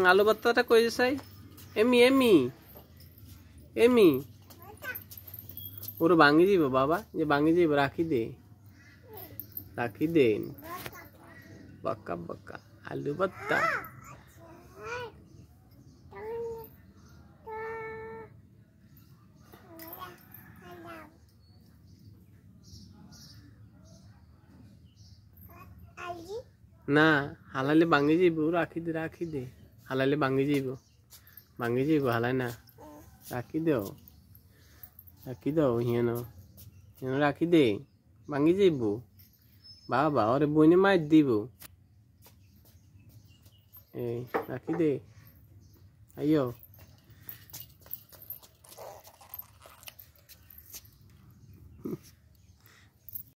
আলু ভর্তাটা কই যাই এমি এমি এমি ওরে ভাঙি যাব বাবা যে ভাঙি যাব রাখি দে বক্কা বক্কা আলু ভর্তা না হালালে ভাঙি যাব রাখি দে হালালে ভাঙি যাব হালাই না রাখি দাও হিয়ান রাখি দে ভাঙি যাব বাবা ওরে বইনে মার দিব এই রাখি দে আইও